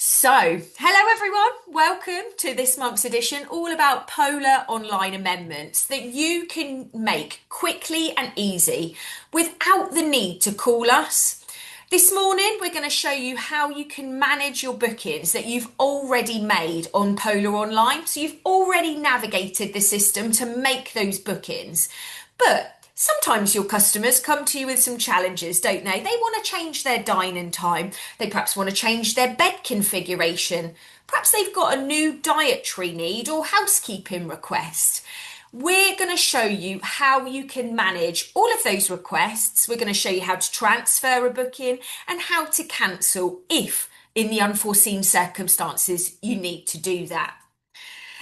Hello everyone. Welcome to this month's edition, all about Polar online amendments that you can make quickly and easy without the need to call us. This morning, we're going to show you how you can manage your bookings that you've already made on Polar Online. So you've already navigated the system to make those bookings. But sometimes your customers come to you with some challenges, don't they? They want to change their dine-in time. They perhaps want to change their bed configuration. Perhaps they've got a new dietary need or housekeeping request. We're going to show you how you can manage all of those requests. We're going to show you how to transfer a booking and how to cancel if, in the unforeseen circumstances, you need to do that.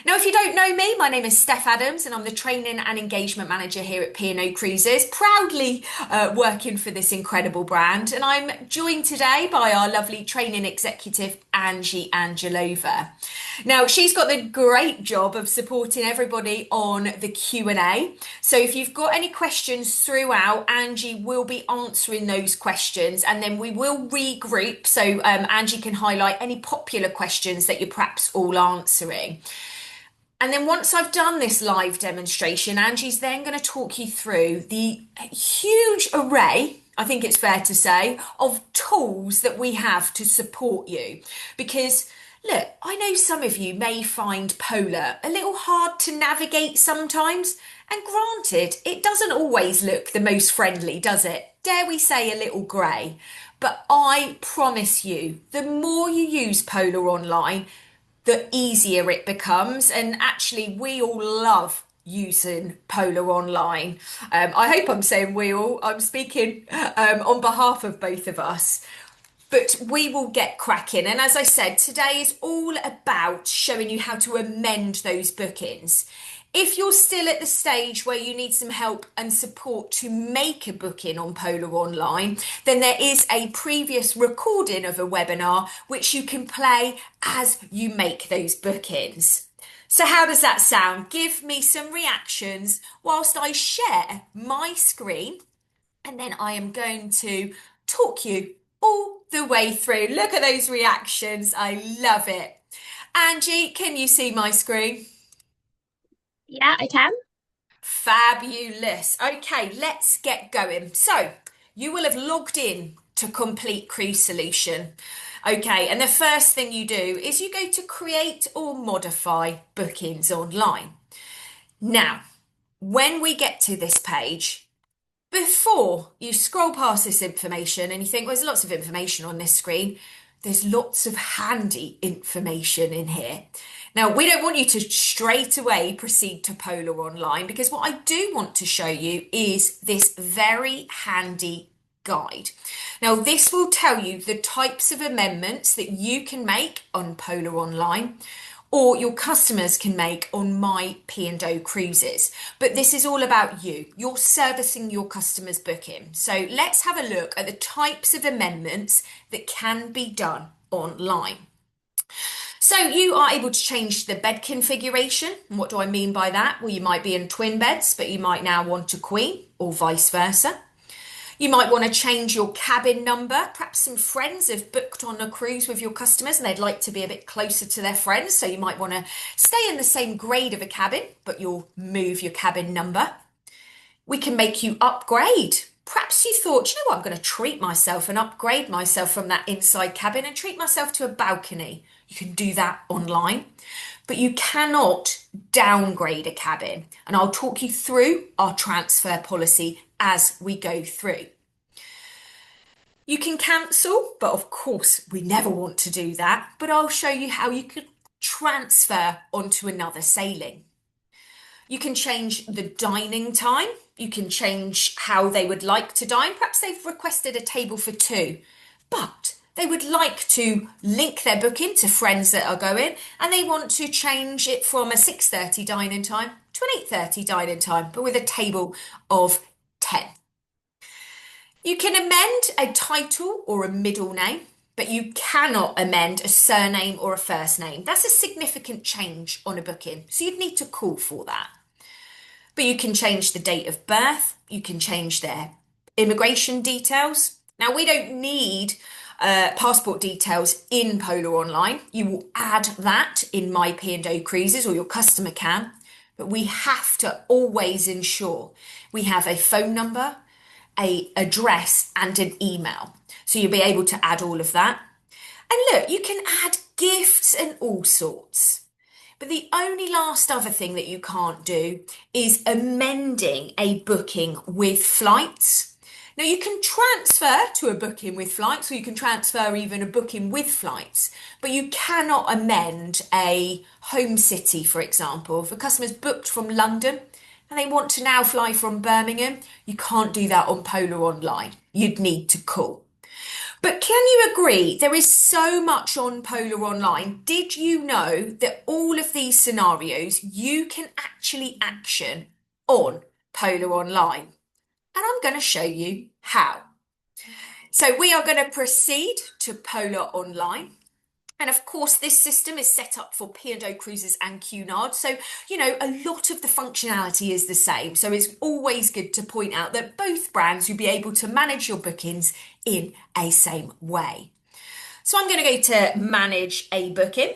Now, if you don't know me, my name is Steph Adams and I'm the Training and Engagement Manager here at P&O Cruises, proudly working for this incredible brand. And I'm joined today by our lovely training executive, Angie Angelova. Now, she's got the great job of supporting everybody on the Q&A. So if you've got any questions throughout, Angie will be answering those questions and then we will regroup so Angie can highlight any popular questions that you're perhaps all answering. And then once I've done this live demonstration, Angie's then going to talk you through the huge array, I think it's fair to say, of tools that we have to support you. Because look, I know some of you may find Polar a little hard to navigate sometimes. And granted, it doesn't always look the most friendly, does it? Dare we say a little grey? But I promise you, the more you use Polar Online, the easier it becomes. And actually, we all love using Polar Online. I hope I'm saying we all, I'm speaking on behalf of both of us. But we will get cracking. And as I said, today is all about showing you how to amend those bookings. If you're still at the stage where you need some help and support to make a booking on Polar Online, then there is a previous recording of a webinar which you can play as you make those bookings. So how does that sound? Give me some reactions whilst I share my screen, and then I am going to talk you all the way through. Look at those reactions. I love it. Angie, can you see my screen? Yeah, I can. Fabulous. Okay, let's get going. So you will have logged in to Complete Cruise Solution. Okay, and the first thing you do is you go to create or modify bookings online. Now, when we get to this page, before you scroll past this information and you think, well, there's lots of information on this screen, there's lots of handy information in here. Now, we don't want you to straight away proceed to Polar Online because what I do want to show you is this very handy guide. Now, this will tell you the types of amendments that you can make on Polar Online or your customers can make on My P&O Cruises. But this is all about you. You're servicing your customers' booking. So let's have a look at the types of amendments that can be done online. So you are able to change the bed configuration. And what do I mean by that? Well, you might be in twin beds, but you might now want a queen or vice versa. You might want to change your cabin number. Perhaps some friends have booked on a cruise with your customers and they'd like to be a bit closer to their friends. So you might want to stay in the same grade of a cabin, but you'll move your cabin number. We can make you upgrade. Perhaps you thought, you know what, I'm going to treat myself and upgrade myself from that inside cabin and treat myself to a balcony. You can do that online, but you cannot downgrade a cabin. And I'll talk you through our transfer policy as we go through. You can cancel, but of course we never want to do that, but I'll show you how you can transfer onto another sailing. You can change the dining time. You can change how they would like to dine. Perhaps they've requested a table for two, but they would like to link their booking to friends that are going and they want to change it from a 6:30 dine-in time to an 8:30 dine-in time, but with a table of 10. You can amend a title or a middle name, but you cannot amend a surname or a first name. That's a significant change on a booking, so you'd need to call for that. But you can change the date of birth, you can change their immigration details. Now, we don't need passport details in Polar Online. You will add that in My P&O Cruises, or your customer can. But we have to always ensure we have a phone number, a address, and an email. So you'll be able to add all of that. And look, you can add gifts and all sorts. But the only last other thing that you can't do is amending a booking with flights. Now, you can transfer to a booking with flights, or you can transfer even a booking with flights, but you cannot amend a home city, for example. If a customer's booked from London and they want to now fly from Birmingham, you can't do that on Polar Online. You'd need to call. But can you agree there is so much on Polar Online? Did you know that all of these scenarios you can actually action on Polar Online? And I'm going to show you how. So we are going to proceed to Polar Online. And of course, this system is set up for P&O Cruises and Cunard. So, a lot of the functionality is the same. So it's always good to point out that both brands will be able to manage your bookings in a same way. So I'm going to go to manage a booking.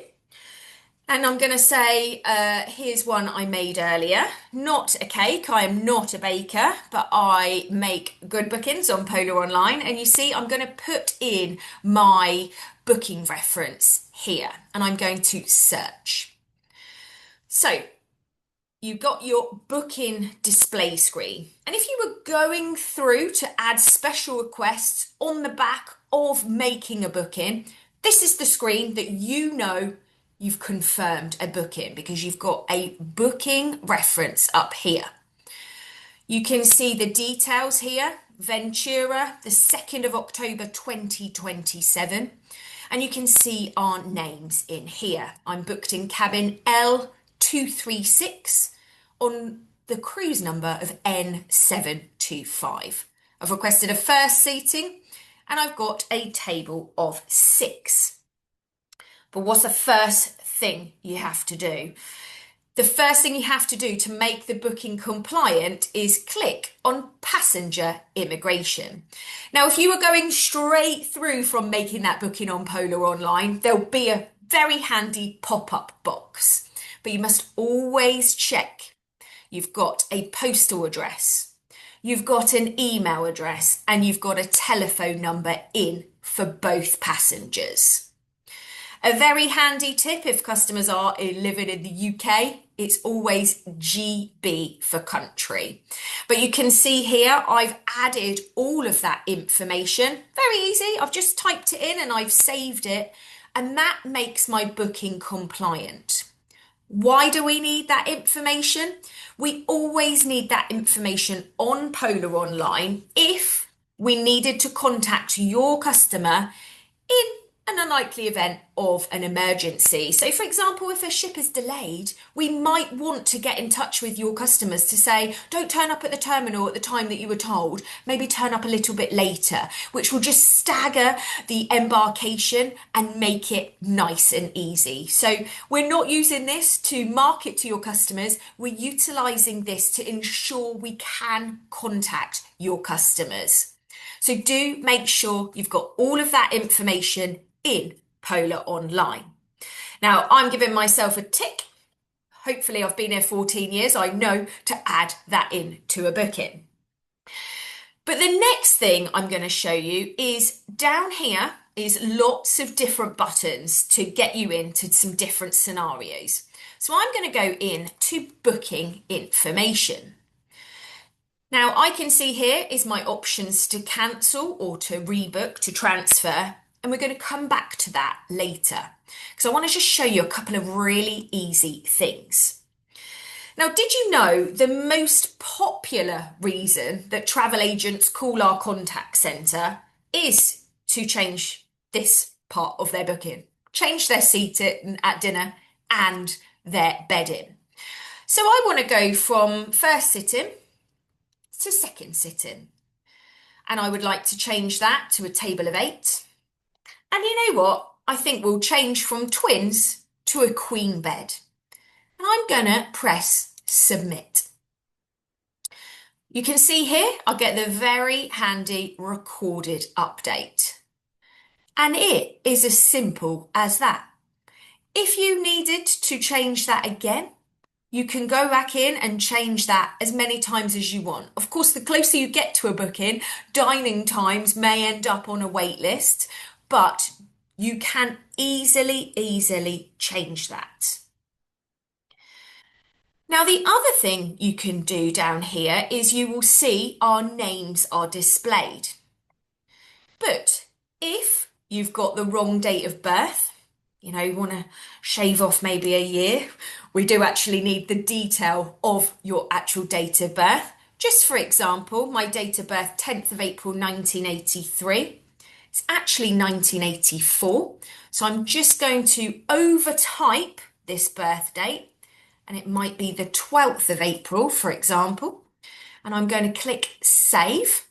And I'm going to say, here's one I made earlier. Not a cake. I am not a baker, but I make good bookings on Polar Online. And you see, I'm going to put in my booking reference here, and I'm going to search. So you've got your booking display screen. And if you were going through to add special requests on the back of making a booking, this is the screen that you've confirmed a booking, because you've got a booking reference up here. You can see the details here. Ventura, the 2nd of October 2027. And you can see our names in here. I'm booked in cabin L236 on the cruise number of N725. I've requested a first seating, and I've got a table of 6. But what's the first thing you have to do? The first thing you have to do to make the booking compliant is click on passenger immigration. Now, if you were going straight through from making that booking on Polar Online, there'll be a very handy pop-up box. But you must always check you've got a postal address, you've got an email address, and you've got a telephone number in for both passengers. A very handy tip if customers are living in the UK, it's always GB for country. But you can see here, I've added all of that information. Very easy. I've just typed it in and I've saved it. And that makes my booking compliant. Why do we need that information? We always need that information on Polar Online if we needed to contact your customer in an unlikely event of an emergency. So for example, if a ship is delayed, we might want to get in touch with your customers to say, don't turn up at the terminal at the time that you were told, maybe turn up a little bit later, which will just stagger the embarkation and make it nice and easy. So we're not using this to market to your customers, we're utilising this to ensure we can contact your customers. So do make sure you've got all of that information in Polar Online. Now, I'm giving myself a tick. Hopefully, I've been here 14 years. I know to add that in to a booking. But the next thing I'm going to show you is down here is lots of different buttons to get you into some different scenarios. So I'm going to go in to booking information. Now, I can see here is my options to cancel or to rebook, to transfer. And we're going to come back to that later because I want to just show you a couple of really easy things. Now, did you know the most popular reason that travel agents call our contact centre is to change this part of their booking, change their seat at dinner and their bedding? So I want to go from first sitting to second sitting, and I would like to change that to a table of 8. And you know what? I think we'll change from twins to a queen bed. And I'm going to press submit. You can see here, I'll get the very handy recorded update. And it is as simple as that. If you needed to change that again, you can go back in and change that as many times as you want. Of course, the closer you get to a booking, dining times may end up on a wait list, but you can easily change that. Now, the other thing you can do down here is you will see our names are displayed. But if you've got the wrong date of birth, you want to shave off maybe a year, we do actually need the detail of your actual date of birth. Just for example, my date of birth, 10th of April 1983. It's actually 1984. So I'm just going to overtype this birth date, and it might be the 12th of April, for example. And I'm going to click Save.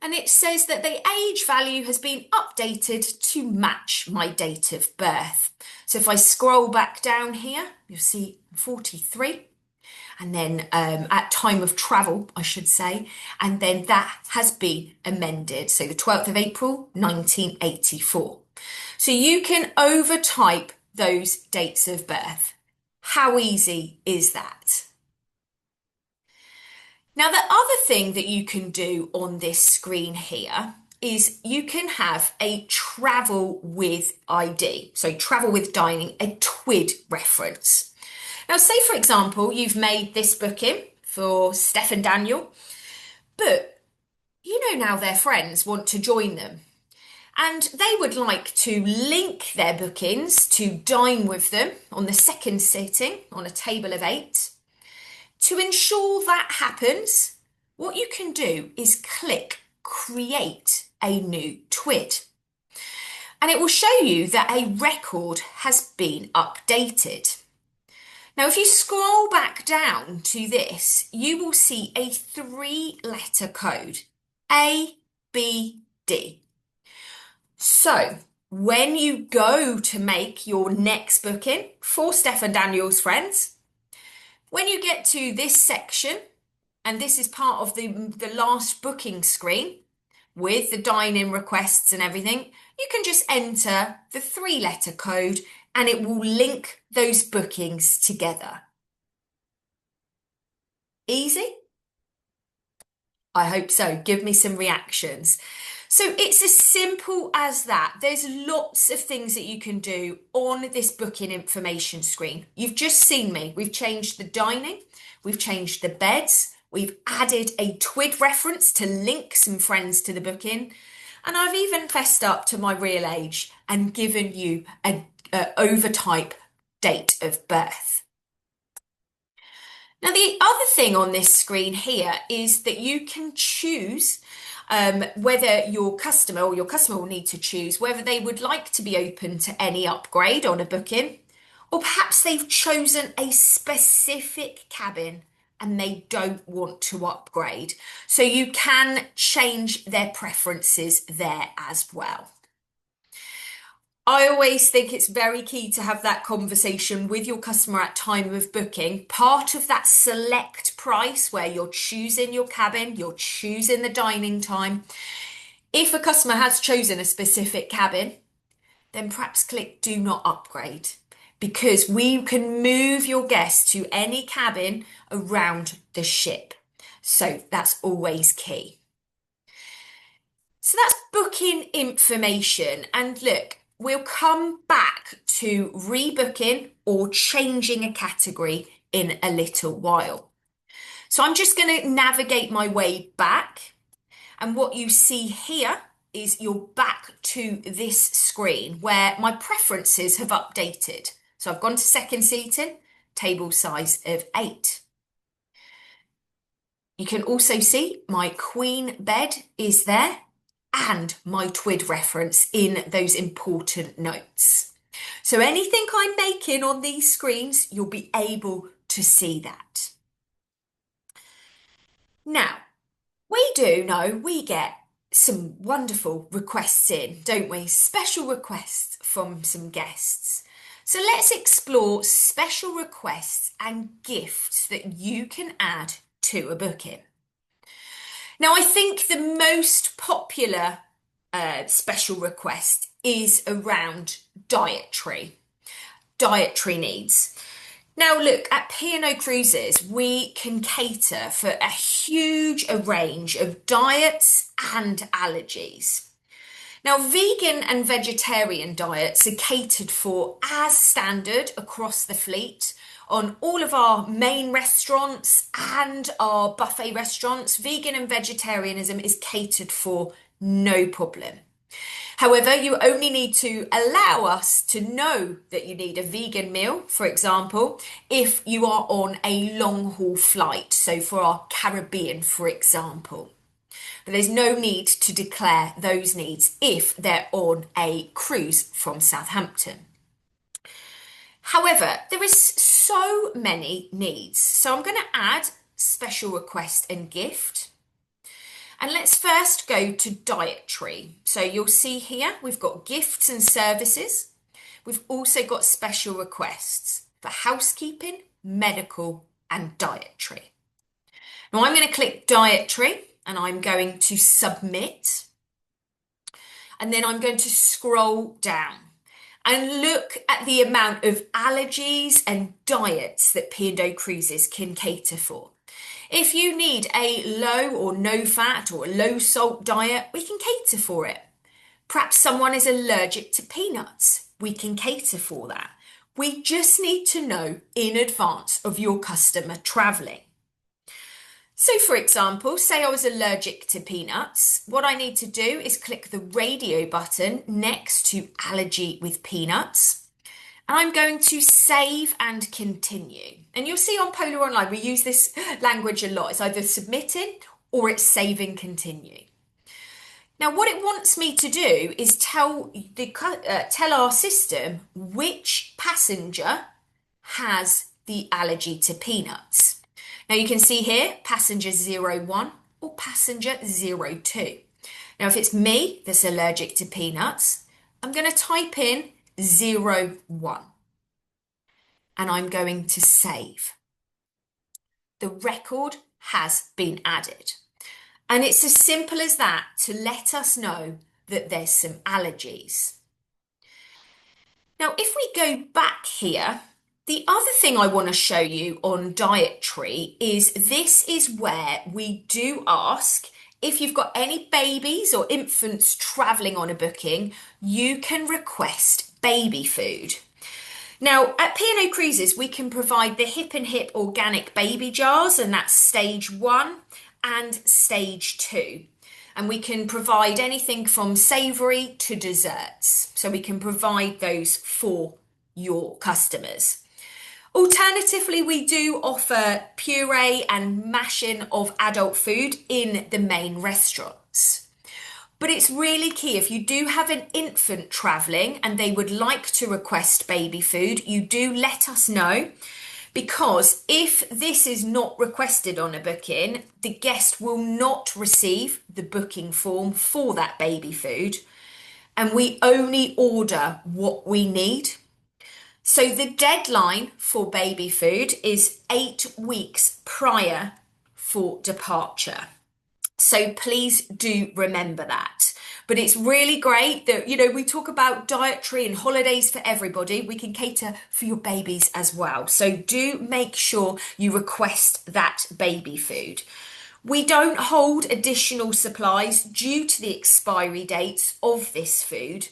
And it says that the age value has been updated to match my date of birth. So if I scroll back down here, you'll see 43. And then at time of travel, I should say, and then that has been amended. So the 12th of April, 1984. So you can overtype those dates of birth. How easy is that? Now, the other thing that you can do on this screen here is you can have a travel with ID. So travel with dining, a TWID reference. Now, say, for example, you've made this booking for Steph and Daniel, but now their friends want to join them. And they would like to link their bookings to dine with them on the second sitting on a table of 8. To ensure that happens, what you can do is click Create a new TWID. And it will show you that a record has been updated. Now, if you scroll back down to this, you will see a 3-letter code, ABD. So, when you go to make your next booking for Steph and Daniel's friends, when you get to this section, and this is part of the last booking screen with the dine-in requests and everything, you can just enter the 3-letter code and it will link those bookings together. Easy? I hope so. Give me some reactions. So it's as simple as that. There's lots of things that you can do on this booking information screen. You've just seen me. We've changed the dining, we've changed the beds, we've added a TWID reference to link some friends to the booking, and I've even fessed up to my real age and given you an overtype date of birth. Now, the other thing on this screen here is that you can choose whether your customer will need to choose whether they would like to be open to any upgrade on a booking, or perhaps they've chosen a specific cabin and they don't want to upgrade. So you can change their preferences there as well. I always think it's very key to have that conversation with your customer at time of booking. Part of that select price where you're choosing your cabin, you're choosing the dining time. If a customer has chosen a specific cabin, then perhaps click Do Not Upgrade, because we can move your guests to any cabin around the ship. So that's always key. So that's booking information. And look, we'll come back to rebooking or changing a category in a little while. So I'm just going to navigate my way back. And what you see here is you're back to this screen where my preferences have updated. So I've gone to second seating, table size of 8. You can also see my queen bed is there, and my TWID reference in those important notes. So anything I'm making on these screens, you'll be able to see that. Now, we do know we get some wonderful requests in, don't we? Special requests from some guests. So let's explore special requests and gifts that you can add to a booking. Now, I think the most popular special request is around dietary needs. Now, look, at P&O Cruises, we can cater for a huge range of diets and allergies. Now, vegan and vegetarian diets are catered for as standard across the fleet on all of our main restaurants and our buffet restaurants. Vegan and vegetarianism is catered for, no problem. However, you only need to allow us to know that you need a vegan meal, for example, if you are on a long haul flight. So for our Caribbean, for example. But there's no need to declare those needs if they're on a cruise from Southampton. However, there is so many needs. So I'm going to add special request and gift. And let's first go to dietary. So you'll see here, we've got gifts and services. We've also got special requests for housekeeping, medical, and dietary. Now I'm going to click dietary and I'm going to submit. And then I'm going to scroll down and look at the amount of allergies and diets that P&O Cruises can cater for. If you need a low or no fat or a low salt diet, we can cater for it. Perhaps someone is allergic to peanuts. We can cater for that. We just need to know in advance of your customer travelling. So for example, say I was allergic to peanuts. What I need to do is click the radio button next to allergy with peanuts. And I'm going to save and continue. And you'll see on Polar Online, we use this language a lot. It's either submitting or it's save and continue. Now, what it wants me to do is tell our system which passenger has the allergy to peanuts. Now, you can see here, passenger 01 or passenger 02. Now, if it's me that's allergic to peanuts, I'm going to type in 01 and I'm going to save. The record has been added, and it's as simple as that to let us know that there's some allergies. Now, if we go back here, the other thing I want to show you on dietary is this is where we do ask if you've got any babies or infants travelling on a booking, you can request baby food. Now, at P&O Cruises, we can provide the Hip and Hip organic baby jars, and that's stage 1 and stage 2. And we can provide anything from savoury to desserts. So we can provide those for your customers. Alternatively, we do offer puree and mashing of adult food in the main restaurants. But it's really key, if you do have an infant travelling and they would like to request baby food, you do let us know, because if this is not requested on a booking, the guest will not receive the booking form for that baby food, and we only order what we need. So the deadline for baby food is 8 weeks prior for departure. So please do remember that. But it's really great that, we talk about dietary and holidays for everybody. We can cater for your babies as well. So do make sure you request that baby food. We don't hold additional supplies due to the expiry dates of this food,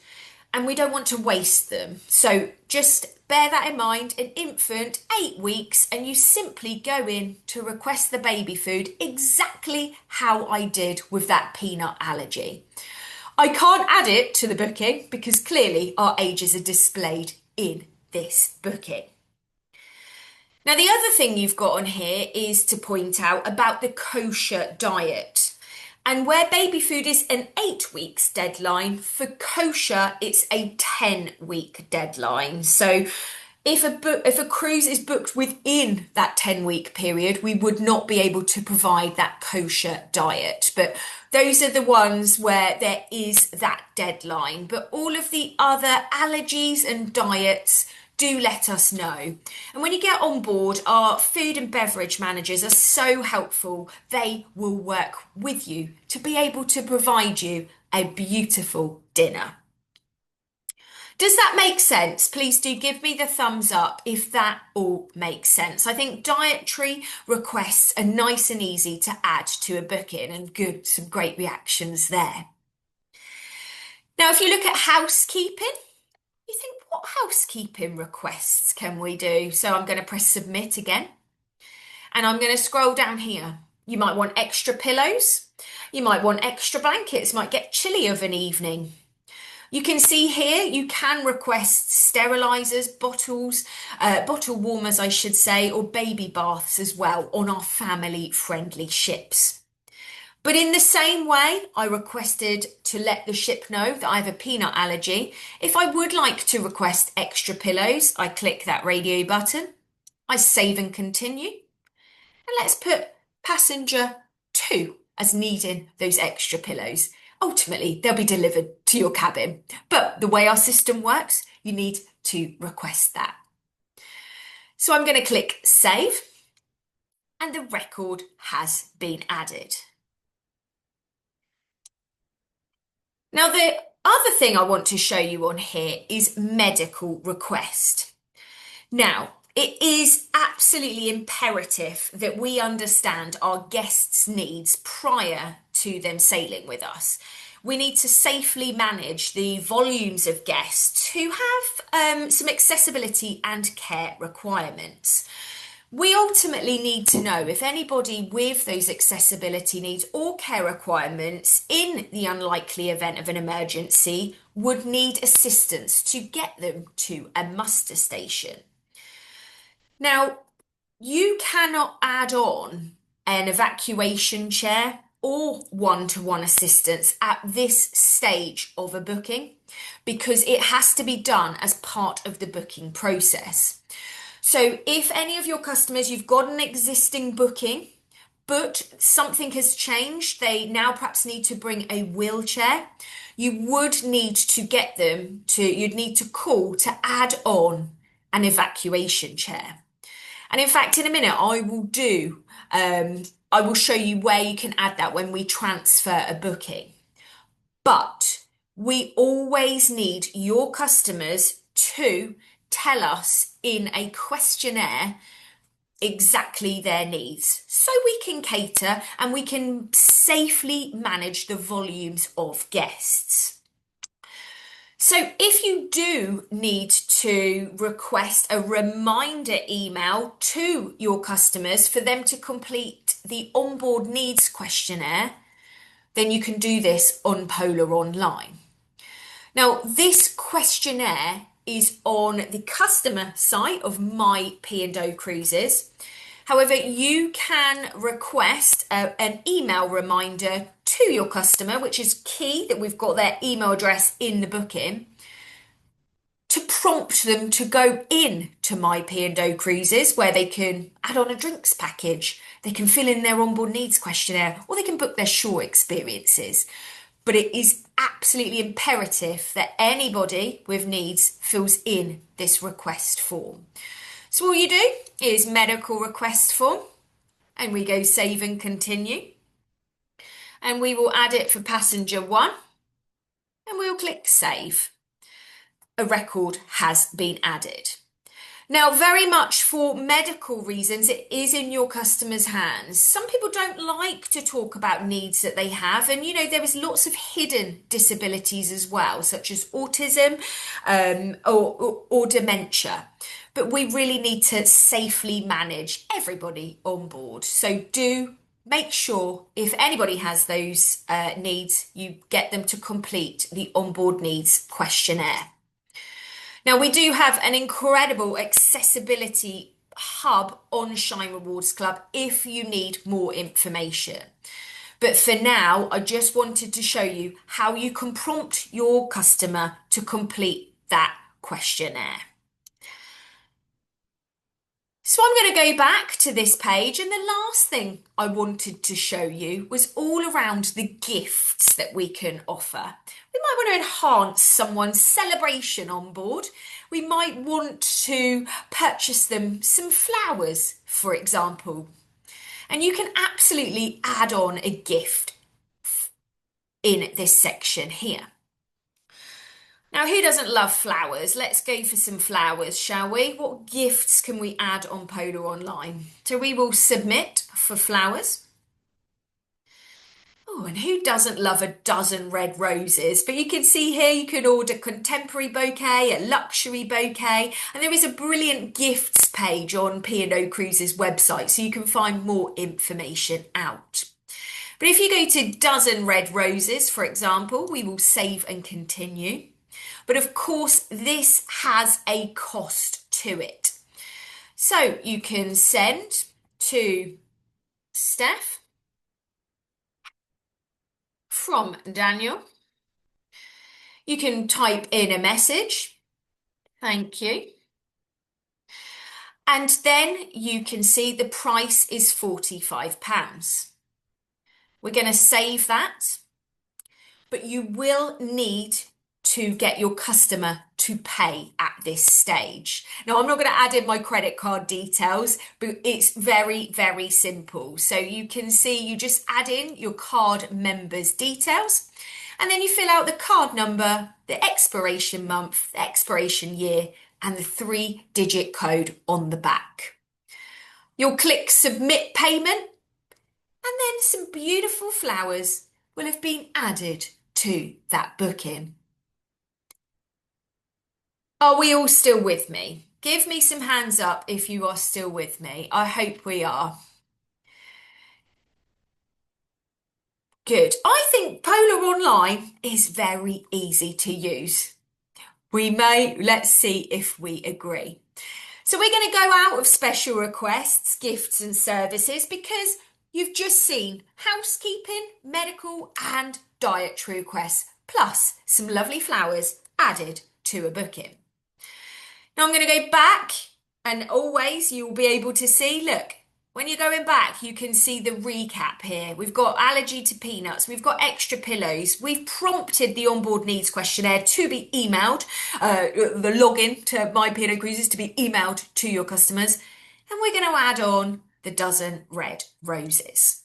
and we don't want to waste them. So just bear that in mind. An infant, 8 weeks, and you simply go in to request the baby food exactly how I did with that peanut allergy. I can't add it to the booking because clearly our ages are displayed in this booking. Now, the other thing you've got on here is to point out about the kosher diet. And where baby food is an 8 weeks deadline, for kosher, it's a 10-week deadline. So if a cruise is booked within that 10-week period, we would not be able to provide that kosher diet. But those are the ones where there is that deadline. But all of the other allergies and diets, do let us know. And when you get on board, our food and beverage managers are so helpful. They will work with you to be able to provide you a beautiful dinner. Does that make sense? Please do give me the thumbs up if that all makes sense. I think dietary requests are nice and easy to add to a booking and some great reactions there. Now, if you look at housekeeping, you think, what housekeeping requests can we do? So I'm going to press submit again, and I'm going to scroll down here. You might want extra pillows. You might want extra blankets, might get chilly of an evening. You can see here, you can request sterilizers, bottles, bottle warmers, I should say, or baby baths as well on our family-friendly ships. But in the same way, I requested to let the ship know that I have a peanut allergy. If I would like to request extra pillows, I click that radio button. I save and continue. And let's put passenger 2 as needing those extra pillows. Ultimately, they'll be delivered to your cabin. But the way our system works, you need to request that. So I'm going to click save, and the record has been added. Now, the other thing I want to show you on here is medical request. Now, it is absolutely imperative that we understand our guests' needs prior to them sailing with us. We need to safely manage the volumes of guests who have some accessibility and care requirements. We ultimately need to know if anybody with those accessibility needs or care requirements in the unlikely event of an emergency would need assistance to get them to a muster station. Now, you cannot add on an evacuation chair or one-to-one assistance at this stage of a booking because it has to be done as part of the booking process. So if any of your customers, you've got an existing booking, but something has changed, they now perhaps need to bring a wheelchair, you would need to get them to, you'd need to call to add on an evacuation chair. And in fact, in a minute, I will show you where you can add that when we transfer a booking. But we always need your customers to tell us in a questionnaire exactly their needs so we can cater and we can safely manage the volumes of guests. So if you do need to request a reminder email to your customers for them to complete the onboard needs questionnaire, then you can do this on Polar Online. Now, this questionnaire is on the customer site of My P&O Cruises. However, you can request an email reminder to your customer, which is key that we've got their email address in the booking, to prompt them to go in to My P&O Cruises, where they can add on a drinks package, they can fill in their onboard needs questionnaire, or they can book their shore experiences. But it is absolutely imperative that anybody with needs fills in this request form. So all you do is medical request form, and we go save and continue. And we will add it for passenger 1, and we'll click save. A record has been added. Now, very much for medical reasons, it is in your customer's hands. Some people don't like to talk about needs that they have. And, there is lots of hidden disabilities as well, such as autism or dementia. But we really need to safely manage everybody on board. So do make sure if anybody has those needs, you get them to complete the onboard needs questionnaire. Now, we do have an incredible accessibility hub on Shine Rewards Club if you need more information. But for now, I just wanted to show you how you can prompt your customer to complete that questionnaire. So I'm going to go back to this page, and the last thing I wanted to show you was all around the gifts that we can offer. We might want to enhance someone's celebration on board. We might want to purchase them some flowers, for example. And you can absolutely add on a gift in this section here. Now, who doesn't love flowers? Let's go for some flowers, shall we? What gifts can we add on Polar Online? So we will submit for flowers. Oh, and who doesn't love a dozen red roses? But you can see here you could order contemporary bouquet, a luxury bouquet, and there is a brilliant gifts page on P&O Cruises website, so you can find more information out. But if you go to dozen red roses, for example, we will save and continue. But of course, this has a cost to it. So you can send to Steph from Daniel. You can type in a message. Thank you. And then you can see the price is £45. We're going to save that, but you will need to get your customer to pay at this stage. Now, I'm not going to add in my credit card details, but it's very, very simple. So you can see you just add in your card member's details, and then you fill out the card number, the expiration month, the expiration year, and the 3-digit code on the back. You'll click submit payment, and then some beautiful flowers will have been added to that booking. Are we all still with me? Give me some hands up if you are still with me. I hope we are. Good. I think Polar Online is very easy to use. Let's see if we agree. So we're going to go out of special requests, gifts and services because you've just seen housekeeping, medical and dietary requests, plus some lovely flowers added to a booking. Now I'm going to go back, and always you'll be able to see, look, when you're going back, you can see the recap here. We've got allergy to peanuts. We've got extra pillows. We've prompted the onboard needs questionnaire to be emailed, the login to My P&O Cruises to be emailed to your customers. And we're going to add on the dozen red roses.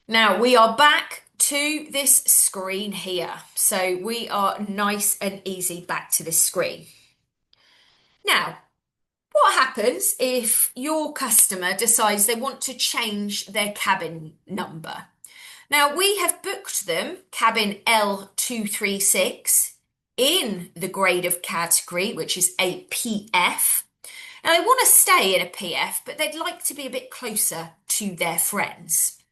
Now we are back to this screen here. So we are nice and easy back to this screen. Now, what happens if your customer decides they want to change their cabin number? Now, we have booked them cabin L236 in the grade of category, which is a PF. Now, they want to stay in a PF, but they'd like to be a bit closer to their friends.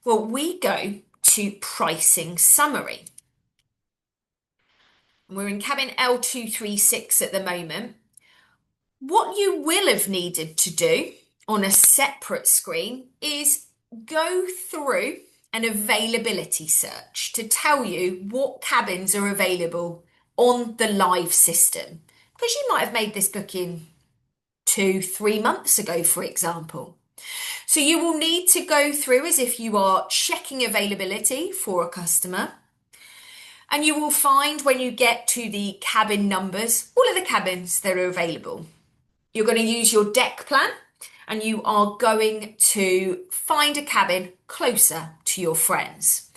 Well, we go to pricing summary. We're in cabin L236 at the moment. What you will have needed to do on a separate screen is go through an availability search to tell you what cabins are available on the live system. Because you might have made this booking 2-3 months ago, for example. So you will need to go through as if you are checking availability for a customer. And you will find when you get to the cabin numbers, all of the cabins that are available. You're going to use your deck plan and you are going to find a cabin closer to your friends.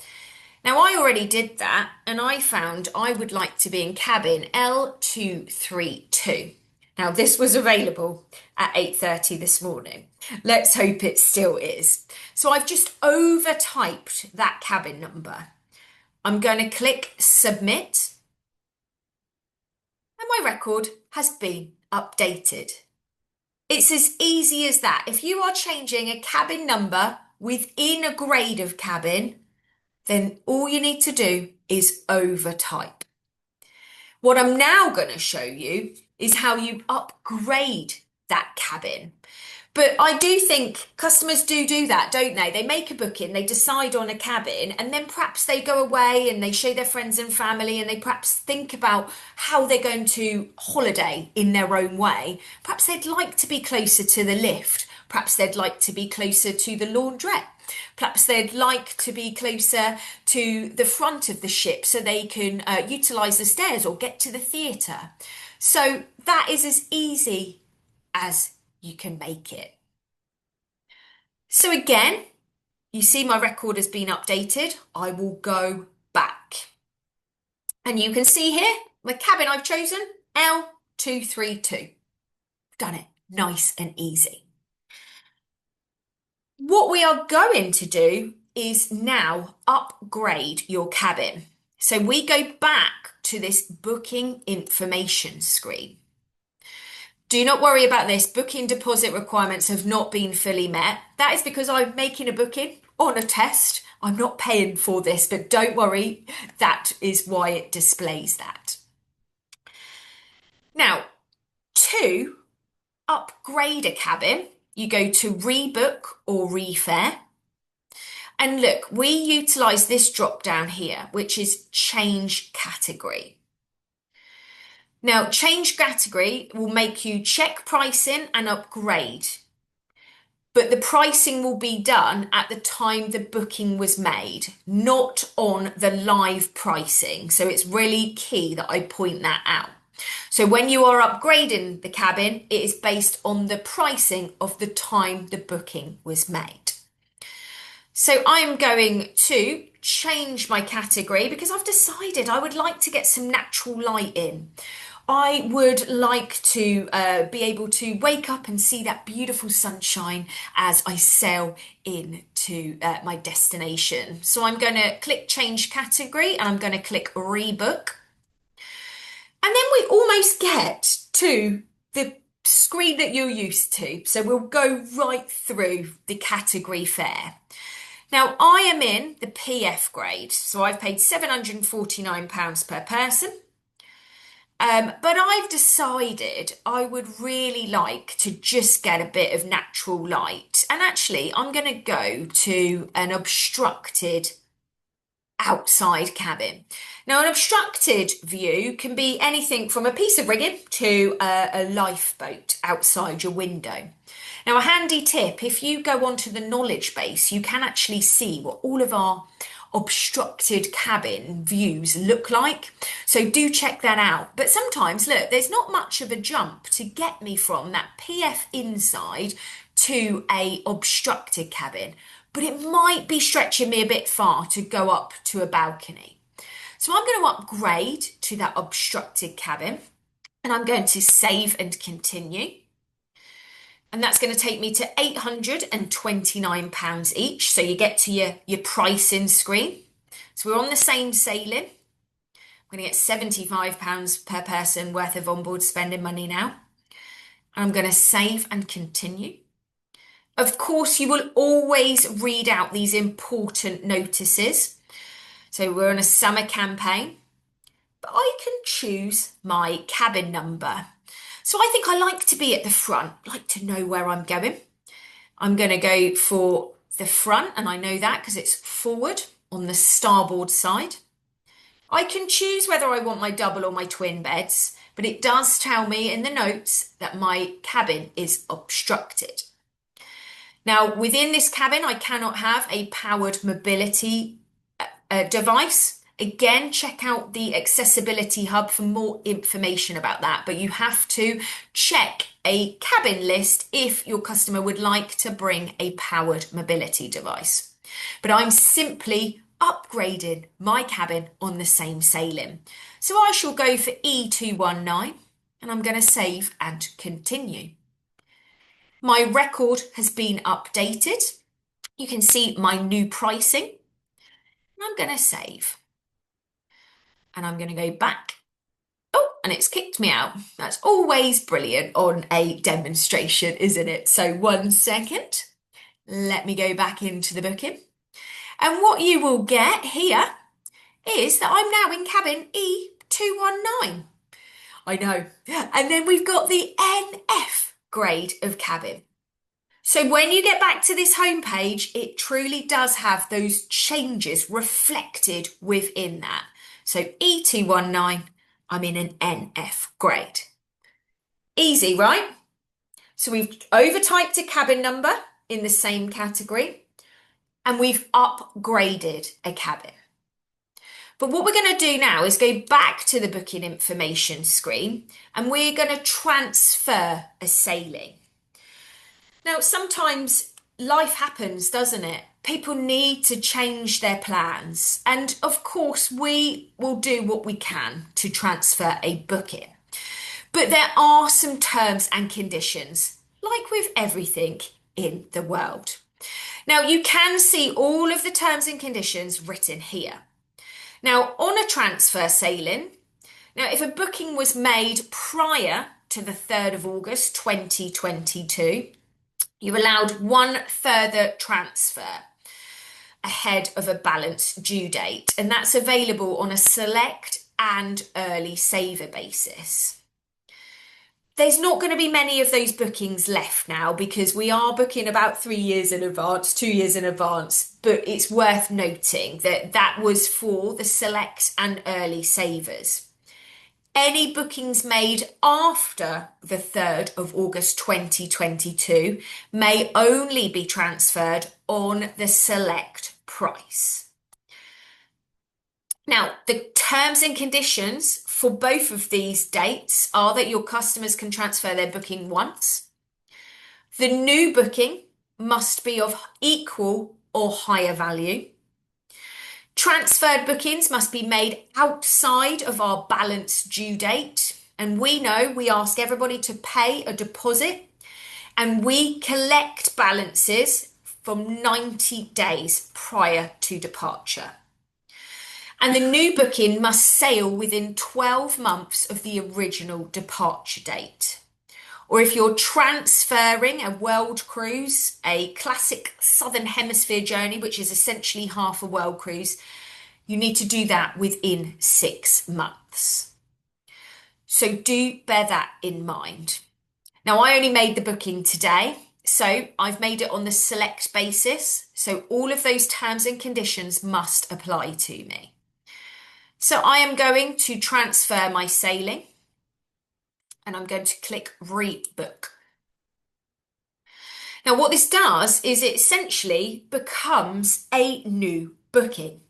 Now, I already did that and I found I would like to be in cabin L232. Now, this was available at 8:30 this morning. Let's hope it still is. So I've just over-typed that cabin number. I'm going to click submit and my record has been updated. It's as easy as that. If you are changing a cabin number within a grade of cabin, then all you need to do is overtype. What I'm now going to show you is how you upgrade that cabin. But I do think customers do that, don't they? They make a booking, they decide on a cabin, and then perhaps they go away and they show their friends and family and they perhaps think about how they're going to holiday in their own way. Perhaps they'd like to be closer to the lift. Perhaps they'd like to be closer to the laundrette. Perhaps they'd like to be closer to the front of the ship so they can utilise the stairs or get to the theatre. So that is as easy as you can make it. So again, you see my record has been updated. I will go back. And you can see here, my cabin I've chosen, L232. Done it. Nice and easy. What we are going to do is now upgrade your cabin. So we go back to this booking information screen. Do not worry about this. Booking deposit requirements have not been fully met. That is because I'm making a booking on a test. I'm not paying for this, but don't worry. That is why it displays that. Now, to upgrade a cabin, you go to rebook or refare. And look, we utilize this drop down here, which is change category. Now, change category will make you check pricing and upgrade, but the pricing will be done at the time the booking was made, not on the live pricing. So it's really key that I point that out. So when you are upgrading the cabin, it is based on the pricing of the time the booking was made. So I'm going to change my category because I've decided I would like to get some natural light in. I would like to be able to wake up and see that beautiful sunshine as I sail into my destination. So I'm going to click change category and I'm going to click rebook. And then we almost get to the screen that you're used to. So we'll go right through the category fare. Now I am in the PF grade, so I've paid £749 per person. But I've decided I would really like to just get a bit of natural light. And actually, I'm going to go to an obstructed outside cabin. Now, an obstructed view can be anything from a piece of rigging to a lifeboat outside your window. Now, a handy tip, if you go onto the knowledge base, you can actually see what all of our obstructed cabin views look like. So do check that out. But sometimes, look, there's not much of a jump to get me from that PF inside to a obstructed cabin, but it might be stretching me a bit far to go up to a balcony. So I'm going to upgrade to that obstructed cabin and I'm going to save and continue. And that's going to take me to £829 each. So you get to your pricing screen. So we're on the same sailing. I'm going to get £75 per person worth of onboard spending money now. And I'm going to save and continue. Of course, you will always read out these important notices. So we're on a summer campaign, but I can choose my cabin number. So I think I like to be at the front, like to know where I'm going. I'm going to go for the front, and I know that because it's forward on the starboard side. I can choose whether I want my double or my twin beds, but it does tell me in the notes that my cabin is obstructed. Now, within this cabin, I cannot have a powered mobility device. Again, check out the Accessibility Hub for more information about that, but you have to check a cabin list if your customer would like to bring a powered mobility device. But I'm simply upgrading my cabin on the same sailing. So I shall go for E219 and I'm going to save and continue. My record has been updated. You can see my new pricing. And I'm going to save. And I'm going to go back. Oh, and it's kicked me out. That's always brilliant on a demonstration, isn't it? So 1 second. Let me go back into the booking. And what you will get here is that I'm now in cabin E219. I know. And then we've got the NF grade of cabin. So when you get back to this homepage, it truly does have those changes reflected within that. So E219, I'm in an NF grade. Easy, right? So we've overtyped a cabin number in the same category and we've upgraded a cabin. But what we're going to do now is go back to the booking information screen and we're going to transfer a sailing. Now, sometimes life happens, doesn't it? people need to change their plans. And of course, we will do what we can to transfer a booking. But there are some terms and conditions, like with everything in the world. Now, you can see all of the terms and conditions written here. Now, on a transfer sailing, now if a booking was made prior to the 3rd of August 2022, you're allowed one further transfer ahead of a balance due date, and that's available on a select and early saver basis. There's not going to be many of those bookings left now because we are booking about 3 years in advance, 2 years in advance, but it's worth noting that that was for the select and early savers. Any bookings made after the 3rd of August 2022 may only be transferred on the select price. Now, the terms and conditions for both of these dates are that your customers can transfer their booking once. The new booking must be of equal or higher value. Transferred bookings must be made outside of our balance due date. And we know we ask everybody to pay a deposit and we collect balances from 90 days prior to departure. And the new booking must sail within 12 months of the original departure date. Or if you're transferring a world cruise, a classic Southern Hemisphere journey, which is essentially half a world cruise, you need to do that within 6 months. So do bear that in mind. Now, I only made the booking today, so I've made it on the select basis. So all of those terms and conditions must apply to me. So I am going to transfer my sailing and I'm going to click rebook. Now what this does is it essentially becomes a new booking.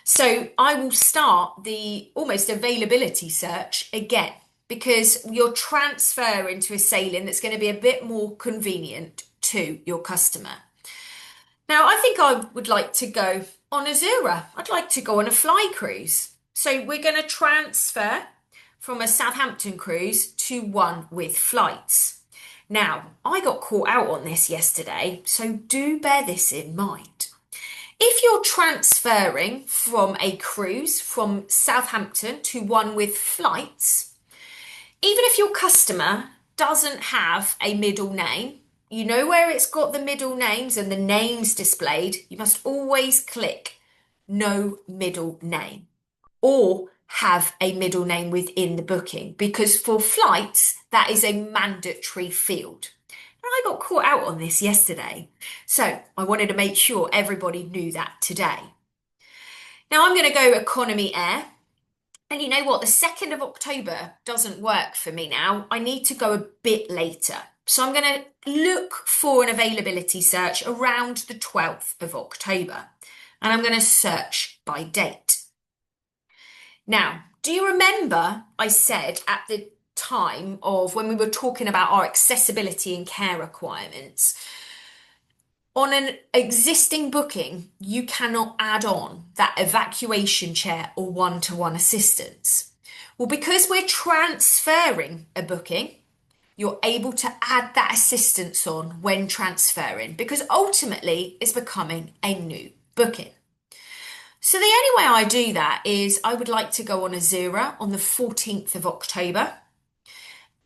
So I will start the almost availability search again because you're transferring to a sailing that's going to be a bit more convenient to your customer. Now I think I would like to go on Azura. I'd like to go on a fly cruise. So we're going to transfer from a Southampton cruise to one with flights. Now, I got caught out on this yesterday, so do bear this in mind. If you're transferring from a cruise from Southampton to one with flights, even if your customer doesn't have a middle name, you know where it's got the middle names and the names displayed, you must always click no middle name or have a middle name within the booking because for flights, that is a mandatory field. And I got caught out on this yesterday, so I wanted to make sure everybody knew that today. Now I'm going to go economy air. And you know what? The 2nd of October doesn't work for me now. I need to go a bit later. So I'm going to look for an availability search around the 12th of October. And I'm going to search by date. Now, do you remember I said at the time of when we were talking about our accessibility and care requirements, on an existing booking, you cannot add on that evacuation chair or one-to-one assistance. Well, because we're transferring a booking, you're able to add that assistance on when transferring because ultimately it's becoming a new booking. So the only way I do that is I would like to go on Azura on the 14th of October.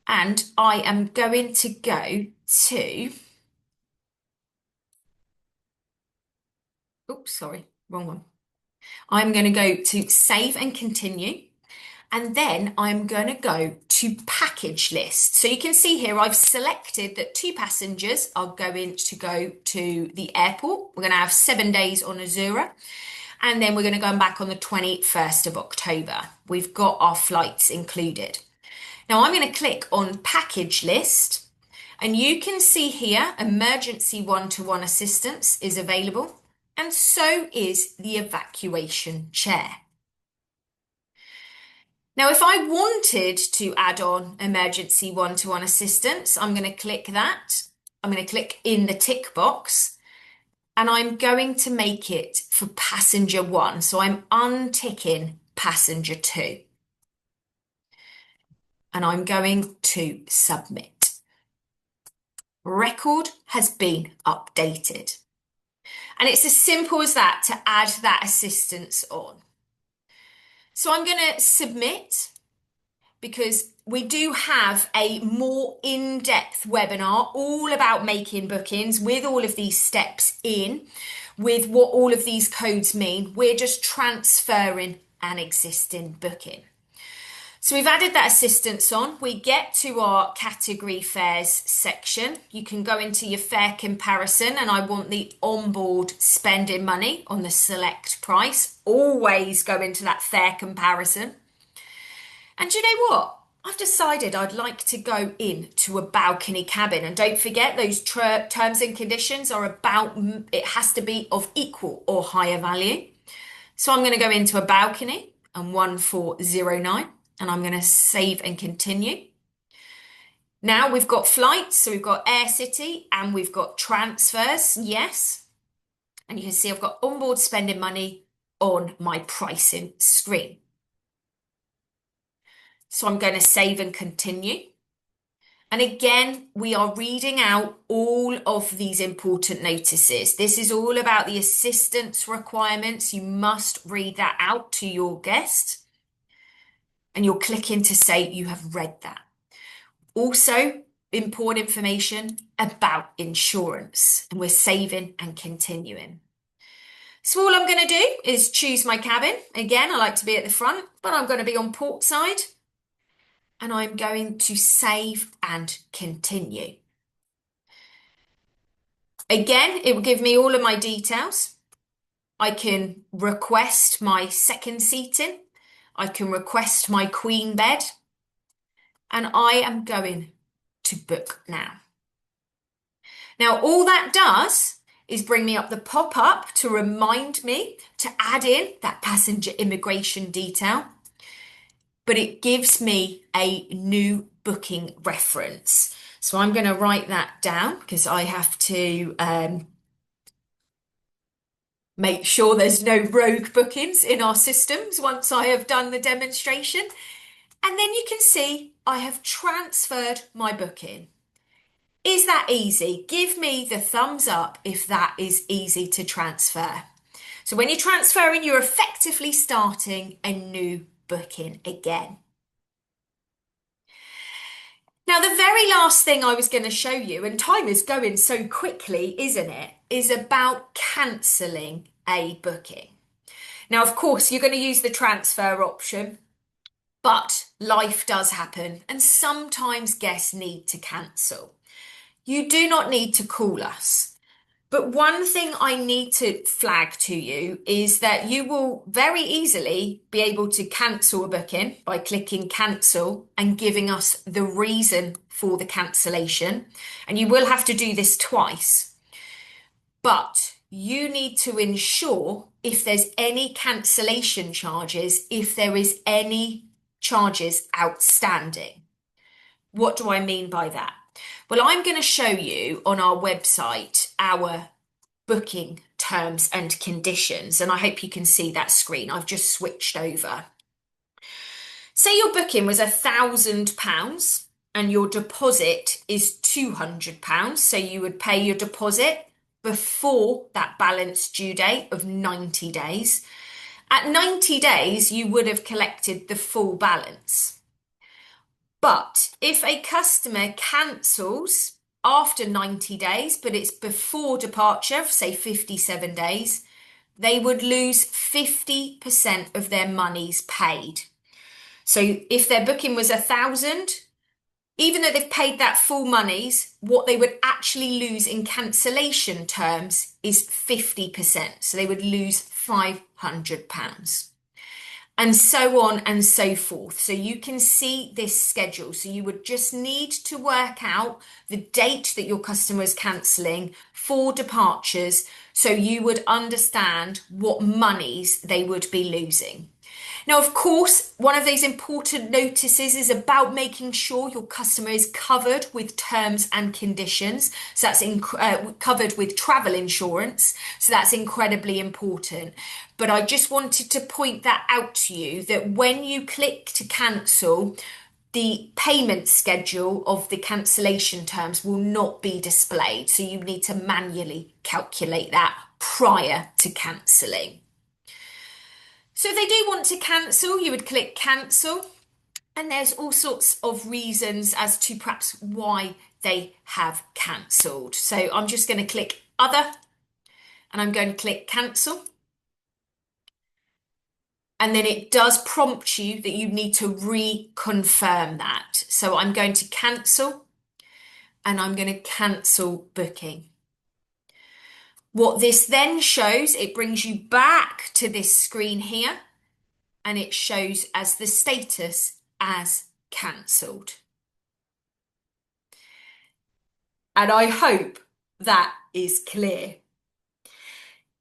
And I am going to go to... Oops, sorry, wrong one. I'm going to go to save and continue. And then I'm going to go to package list. So you can see here I've selected that 2 passengers are going to go to the airport. We're going to have 7 days on Azura. And then we're going to go back on the 21st of October. We've got our flights included. Now I'm going to click on package list and you can see here emergency one-to-one assistance is available and so is the evacuation chair. Now if I wanted to add on emergency one-to-one assistance, I'm going to click that. I'm going to click in the tick box. and I'm going to make it for passenger 1. So I'm unticking passenger 2. And I'm going to submit. Record has been updated. And it's as simple as that to add that assistance on. So I'm going to submit because we do have a more in-depth webinar all about making bookings with all of these steps in, with what all of these codes mean. We're just transferring an existing booking. So we've added that assistance on. We get to our category fares section. You can go into your fare comparison, and I want the onboard spending money on the select price. Always go into that fare comparison. And you know what? I've decided I'd like to go into a balcony cabin. And don't forget, those terms and conditions are about, it has to be of equal or higher value. So I'm going to go into a balcony and 1409. And I'm going to save and continue. Now we've got flights, so we've got Air City and we've got transfers, yes. And you can see I've got onboard spending money on my pricing screen. So I'm going to save and continue. And again, we are reading out all of these important notices. This is all about the assistance requirements. You must read that out to your guest. And you're clicking to say you have read that. Also, important information about insurance. And we're saving and continuing. So all I'm going to do is choose my cabin. Again, I like to be at the front, but I'm going to be on port side. And I'm going to save and continue. Again, it will give me all of my details. I can request my second seating. I can request my queen bed, and I am going to book now. Now, all that does is bring me up the pop-up to remind me to add in that passenger immigration detail, but it gives me a new booking reference. So I'm going to write that down because I have to make sure there's no rogue bookings in our systems once I have done the demonstration. And then you can see I have transferred my booking. Is that easy? Give me the thumbs up if that is easy to transfer. So when you're transferring, you're effectively starting a new booking again. Now, the very last thing I was going to show you, and time is going so quickly, isn't it, is about cancelling a booking. Now, of course, you're going to use the transfer option, but life does happen, and sometimes guests need to cancel. You do not need to call us. But one thing I need to flag to you is that you will very easily be able to cancel a booking by clicking cancel and giving us the reason for the cancellation. And you will have to do this twice. But you need to ensure if there's any cancellation charges, if there is any charges outstanding. What do I mean by that? Well, I'm going to show you on our website our booking terms and conditions, and I hope you can see that screen. I've just switched over. Say your booking was £1,000 and your deposit is £200, so you would pay your deposit before that balance due date of 90 days. At 90 days, you would have collected the full balance. But if a customer cancels after 90 days, but it's before departure, say 57 days, they would lose 50% of their monies paid. So if their booking was 1,000, even though they've paid that full monies, what they would actually lose in cancellation terms is 50%. So they would lose £500. And so on and so forth. So you can see this schedule. So you would just need to work out the date that your customer is cancelling for departures, so you would understand what monies they would be losing. Now, of course, one of those important notices is about making sure your customer is covered with terms and conditions. So that's covered with travel insurance. So that's incredibly important. But I just wanted to point that out to you that when you click to cancel, the payment schedule of the cancellation terms will not be displayed. So you need to manually calculate that prior to cancelling. So if they do want to cancel, you would click cancel, and there's all sorts of reasons as to perhaps why they have cancelled. So I'm just going to click other, and I'm going to click cancel. And then it does prompt you that you need to reconfirm that. So I'm going to cancel, and I'm going to cancel booking. What this then shows, it brings you back to this screen here, and it shows as the status as cancelled. And I hope that is clear.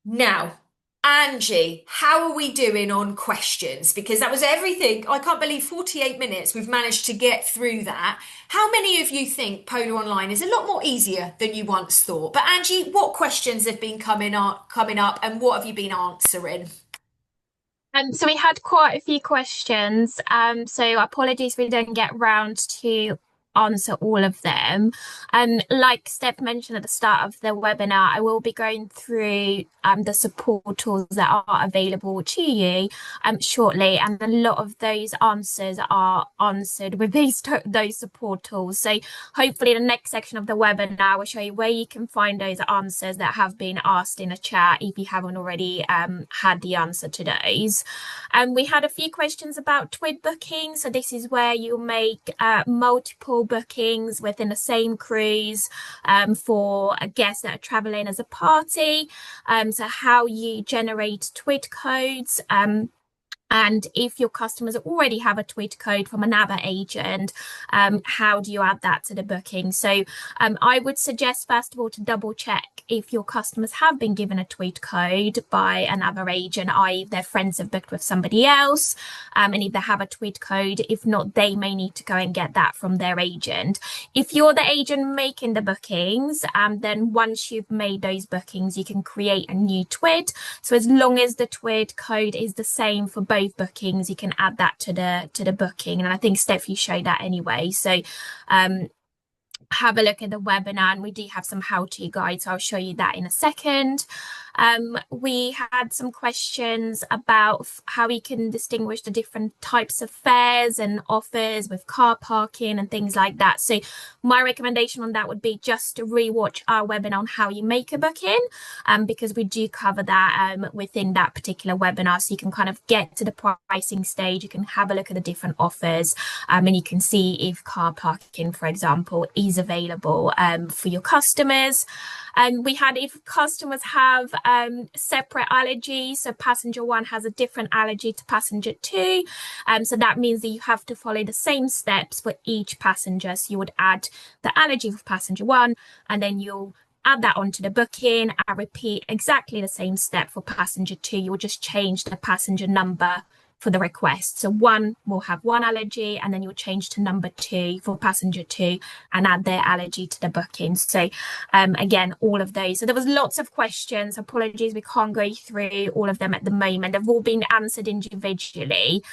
Now, Angie, how are we doing on questions? Because that was everything. I can't believe 48 minutes we've managed to get through that. How many of you think Polar Online is a lot more easier than you once thought? But Angie, what questions have been coming up and what have you been answering? So we had quite a few questions. So apologies we didn't get round to answer all of them. Like Steph mentioned at the start of the webinar, I will be going through the support tools that are available to you shortly, and a lot of those answers are answered with those support tools. So hopefully the next section of the webinar will show you where you can find those answers that have been asked in a chat if you haven't already had the answer to those. We had a few questions about TWID booking. So this is where you make multiple bookings within the same cruise for guests that are traveling as a party. So how you generate TWID codes. And if your customers already have a TWID code from another agent, how do you add that to the booking? So I would suggest, first of all, to double check if your customers have been given a TWID code by another agent, i.e. their friends have booked with somebody else, and if they have a TWID code. If not, they may need to go and get that from their agent. If you're the agent making the bookings, then once you've made those bookings, you can create a new TWID. So as long as the TWID code is the same for both bookings, you can add that to the booking. And I think Steph, you showed that anyway. So have a look at the webinar, and we do have some how-to guides. I'll show you that in a second. We had some questions about how we can distinguish the different types of fares and offers with car parking and things like that. So my recommendation on that would be just to rewatch our webinar on how you make a booking, because we do cover that within that particular webinar. So you can kind of get to the pricing stage, you can have a look at the different offers, and you can see if car parking, for example, is available for your customers. And we had if customers have separate allergies, so passenger one has a different allergy to passenger two. So that means that you have to follow the same steps for each passenger. So you would add the allergy for passenger one, and then you'll add that onto the booking and repeat exactly the same step for passenger two. You will just change the passenger number for the request. So one will have one allergy, and then you'll change to number two for passenger two and add their allergy to the booking. So again, all of those. So there was lots of questions. Apologies, we can't go through all of them at the moment. They've all been answered individually.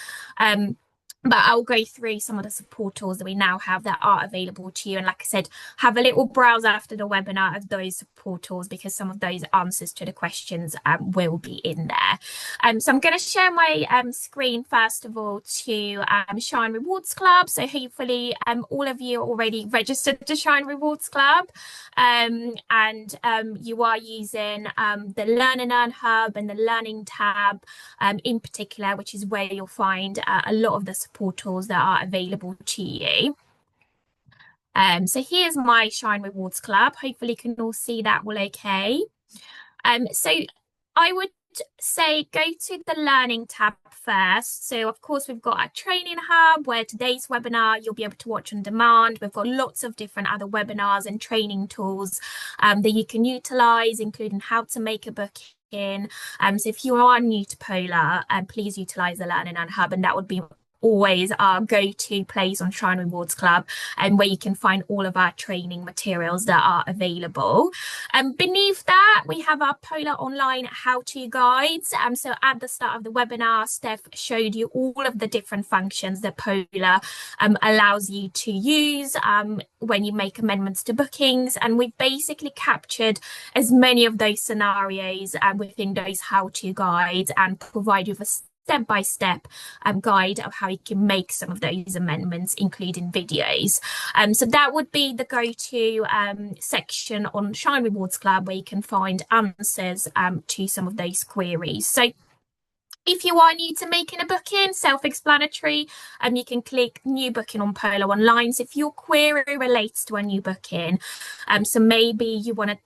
But I'll go through some of the support tools that we now have that are available to you. And like I said, have a little browse after the webinar of those support tools, because some of those answers to the questions will be in there. So I'm going to share my screen first of all to Shine Rewards Club. So hopefully all of you are already registered to Shine Rewards Club, and you are using the Learn and Earn Hub and the Learning tab in particular, which is where you'll find a lot of the support tools that are available to you. So here's my Shine Rewards Club. Hopefully you can all see that well okay. So I would say go to the Learning tab first. So of course we've got our Training Hub, where today's webinar you'll be able to watch on demand. We've got lots of different other webinars and training tools that you can utilize, including how to make a booking, booking. So if you are new to Polar, please utilize the Learn and Earn Hub, and that would be always our go-to place on Shine Rewards Club, and where you can find all of our training materials that are available. Beneath that, we have our Polar Online how-to guides. So at the start of the webinar, Steph showed you all of the different functions that Polar allows you to use when you make amendments to bookings. And we've basically captured as many of those scenarios within those how-to guides and provide you with a step-by-step guide of how you can make some of those amendments, including videos. So that would be the go-to section on Shine Rewards Club, where you can find answers to some of those queries. So if you are new to making a booking, self-explanatory, you can click new booking on Polar Online. So if your query relates to a new booking, so maybe you want to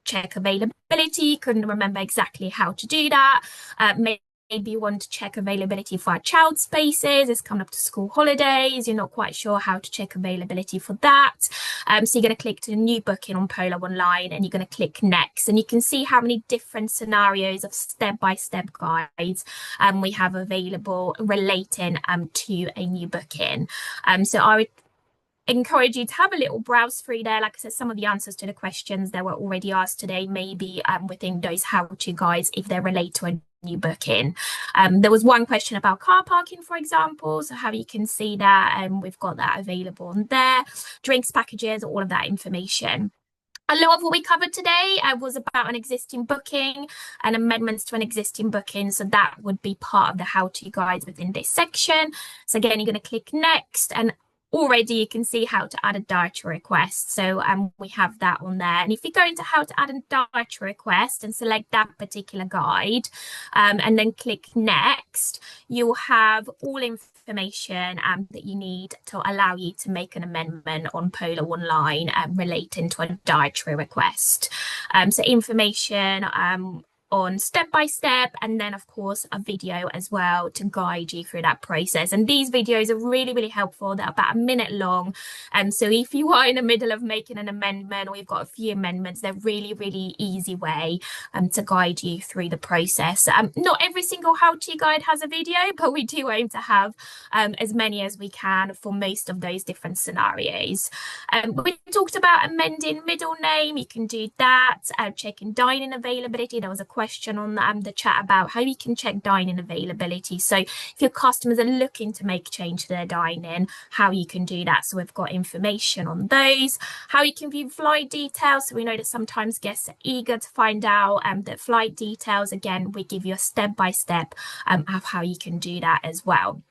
check availability, couldn't remember exactly how to do that, maybe you want to check availability for our child spaces. It's coming up to school holidays. You're not quite sure how to check availability for that. So you're going to click to the new booking on Polar Online, and you're going to click next. And you can see how many different scenarios of step-by-step guides we have available relating to a new booking. So I would encourage you to have a little browse through there. Like I said, some of the answers to the questions that were already asked today may be within those how-to guides if they relate to a new booking. There was one question about car parking, for example, so how you can see that, and we've got that available on there. Drinks packages, all of that information. A lot of what we covered today was about an existing booking and amendments to an existing booking. So that would be part of the how-to guides within this section. So again, you're going to click next, and already you can see how to add a dietary request. So we have that on there. And if you go into how to add a dietary request and select that particular guide, and then click next, you'll have all information that you need to allow you to make an amendment on Polar Online relating to a dietary request. So information on step-by-step, and then of course a video as well to guide you through that process. And these videos are really, really helpful. They're about a minute long. So if you are in the middle of making an amendment, or you've got a few amendments, they're really, really easy way to guide you through the process. Not every single how-to guide has a video, but we do aim to have as many as we can for most of those different scenarios. We talked about amending middle name. You can do that. Checking dining availability. There was a question on the chat about how you can check dining availability. So if your customers are looking to make change to their dining, how you can do that. So we've got information on those. How you can view flight details. So we know that sometimes guests are eager to find out the flight details. Again, we give you a step-by-step of how you can do that as well.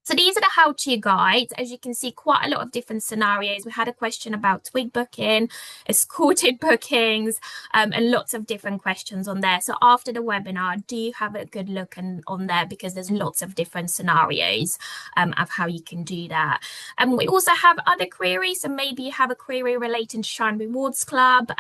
So these are the how-to guides. As you can see, quite a lot of different scenarios. We had a question about twig booking, escorted bookings, and lots of different questions on there. So after the webinar, do have a good look on there, because there's lots of different scenarios of how you can do that. And we also have other queries. So maybe you have a query relating to Shine Rewards Club,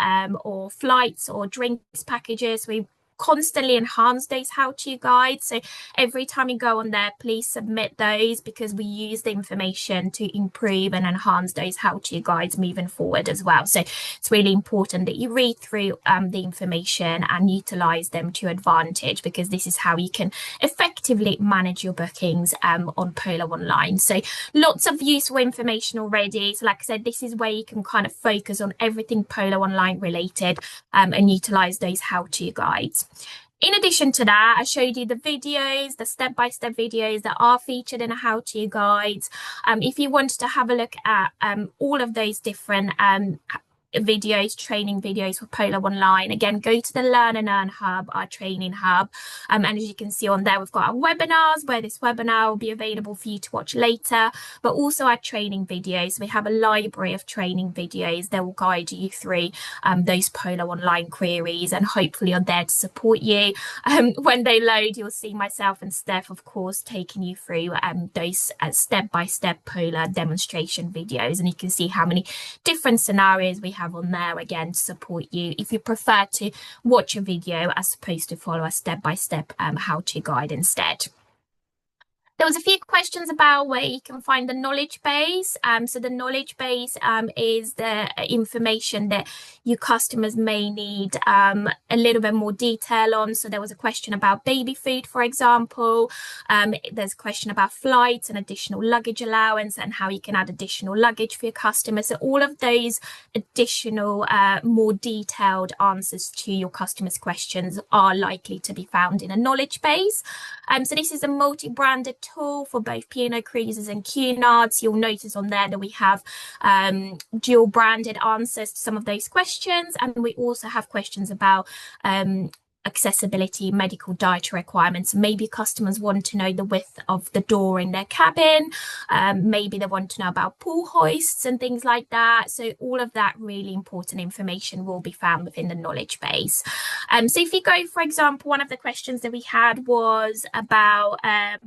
or flights or drinks packages. We constantly enhance those how-to guides. So every time you go on there, please submit those, because we use the information to improve and enhance those how-to guides moving forward as well. So it's really important that you read through the information and utilize them to advantage, because this is how you can effectively manage your bookings on Polar Online. So lots of useful information already. So like I said, this is where you can kind of focus on everything Polar Online related and utilize those how-to guides. In addition to that, I showed you the videos, the step-by-step videos that are featured in a how-to guides. If you wanted to have a look at all of those different videos, training videos for Polar Online, again, go to the Learn and Earn Hub, our training hub. And as you can see on there, we've got our webinars, where this webinar will be available for you to watch later, but also our training videos. We have a library of training videos that will guide you through those Polar Online queries, and hopefully are there to support you. When they load, you'll see myself and Steph, of course, taking you through those step-by-step Polar demonstration videos. And you can see how many different scenarios we have on there, again, to support you if you prefer to watch a video as opposed to follow a step-by-step how-to guide instead. There was a few questions about where you can find the knowledge base. So the knowledge base is the information that your customers may need a little bit more detail on. So there was a question about baby food, for example. There's a question about flights and additional luggage allowance and how you can add additional luggage for your customers. So all of those additional, more detailed answers to your customers' questions are likely to be found in a knowledge base. So this is a multi-branded tool for both P&O Cruises and Cunard. You'll notice on there that we have dual branded answers to some of those questions, and we also have questions about accessibility, medical dietary requirements. Maybe customers want to know the width of the door in their cabin. Maybe they want to know about pool hoists and things like that. So all of that really important information will be found within the knowledge base. So if you go, for example, one of the questions that we had was about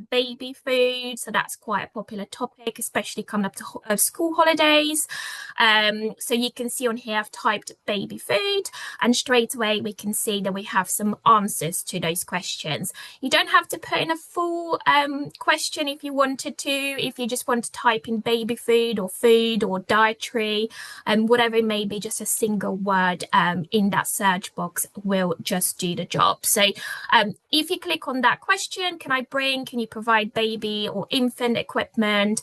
baby food. So that's quite a popular topic, especially coming up to school holidays. So you can see on here, I've typed baby food, and straight away we can see that we have some answers to those questions. You don't have to put in a full question if you wanted to. If you just want to type in baby food or dietary, whatever it may be, just a single word in that search box will just do the job. So if you click on that question, can you provide baby or infant equipment?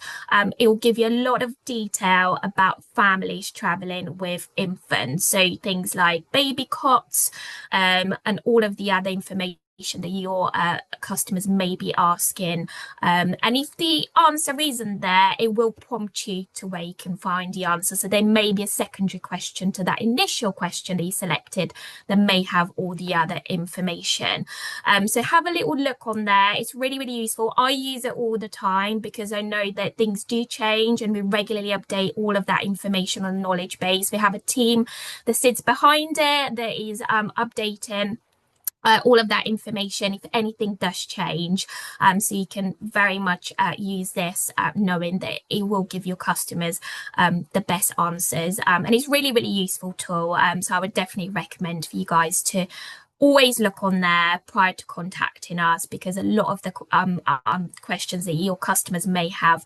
It will give you a lot of detail about families traveling with infants. So things like baby cots and all of the other information that your customers may be asking. And if the answer isn't there, it will prompt you to where you can find the answer. So there may be a secondary question to that initial question that you selected that may have all the other information. So have a little look on there. It's really, really useful. I use it all the time because I know that things do change and we regularly update all of that information on the knowledge base. We have a team that sits behind it that is updating all of that information if anything does change. So you can very much use this knowing that it will give your customers the best answers, and it's really, really useful tool. So I would definitely recommend for you guys to always look on there prior to contacting us, because a lot of the questions that your customers may have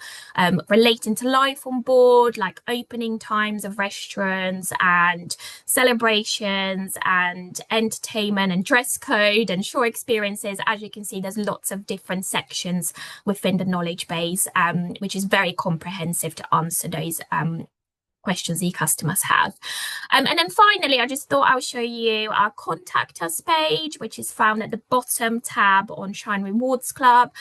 relating to life on board, like opening times of restaurants and celebrations and entertainment and dress code and shore experiences. As you can see, there's lots of different sections within the knowledge base, which is very comprehensive to answer those questions the customers have. And then finally, I just thought I'll show you our contact us page, which is found at the bottom tab on Shine Rewards Club.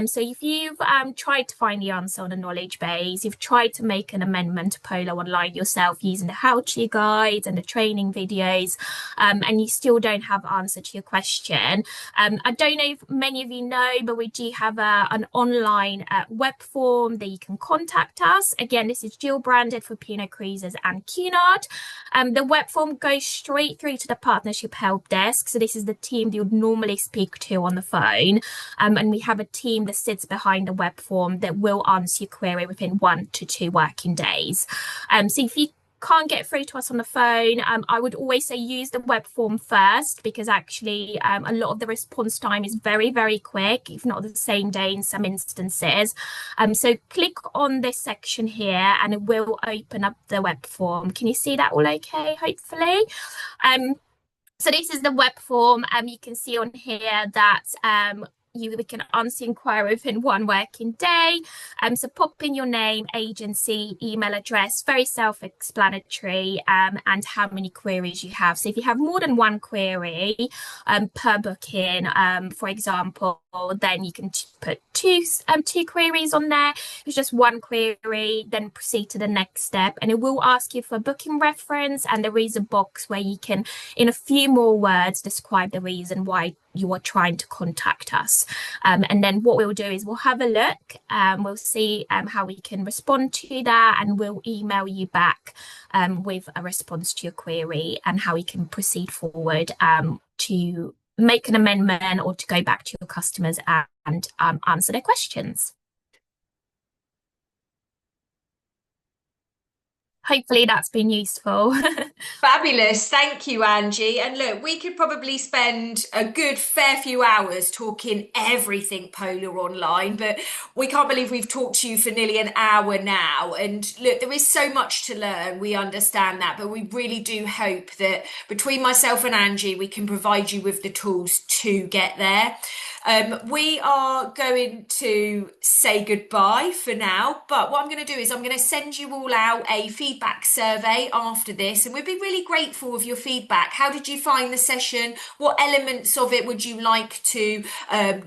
So if you've tried to find the answer on a knowledge base, you've tried to make an amendment to Polo Online yourself using the how-to guides and the training videos, and you still don't have answer to your question, I don't know if many of you know, but we do have an online web form that you can contact us. Again, this is dual branded for P&O Cruises and Cunard. The web form goes straight through to the partnership help desk. So this is the team that you would normally speak to on the phone. And we have a team that sits behind the web form that will answer your query within 1 to 2 working days. So if you can't get through to us on the phone, I would always say use the web form first, because actually a lot of the response time is very, very quick, if not the same day in some instances. So click on this section here and it will open up the web form. Can you see that all okay, hopefully? So this is the web form. You can see on here that we can answer inquiry within 1 working day. So pop in your name, agency, email address, very self-explanatory, and how many queries you have. So if you have more than 1 query per booking, for example, then you can put two queries on there. If it's just 1 query, then proceed to the next step, and it will ask you for a booking reference, and there is a box where you can, in a few more words, describe the reason why you are trying to contact us. And then what we'll do is we'll have a look, we'll see how we can respond to that, and we'll email you back with a response to your query and how we can proceed forward to make an amendment or to go back to your customers and answer their questions. hopefully that's been useful. Fabulous. Thank you, Angie. And look, we could probably spend a good fair few hours talking everything Polar Online, but we can't believe we've talked to you for nearly an hour now. And look, there is so much to learn. We understand that, but we really do hope that between myself and Angie, we can provide you with the tools to get there. We are going to say goodbye for now, but what I'm going to do is I'm going to send you all out a feedback survey after this, and we'd be really grateful of your feedback. How did you find the session? What elements of it would you like to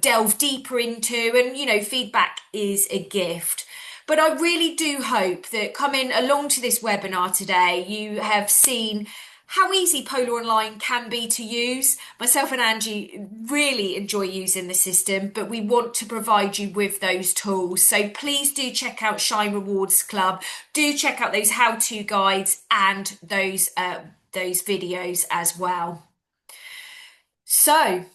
delve deeper into? And, feedback is a gift. But I really do hope that coming along to this webinar today, you have seen how easy Polar Online can be to use. Myself and Angie really enjoy using the system, but we want to provide you with those tools. So please do check out Shine Rewards Club. Do check out those how-to guides and those videos as well. So,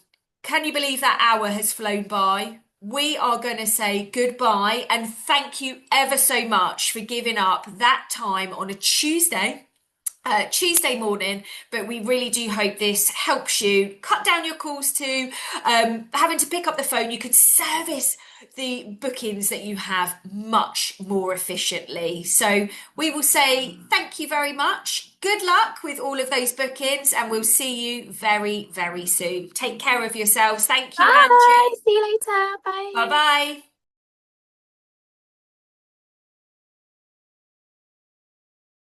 can you believe that hour has flown by? We are going to say goodbye and thank you ever so much for giving up that time on a Tuesday morning, but we really do hope this helps you cut down your calls to having to pick up the phone. You could service the bookings that you have much more efficiently. So we will say thank you very much. Good luck with all of those bookings, and we'll see you very, very soon. Take care of yourselves. Thank you, Bye. Angie. See you later. Bye. Bye bye.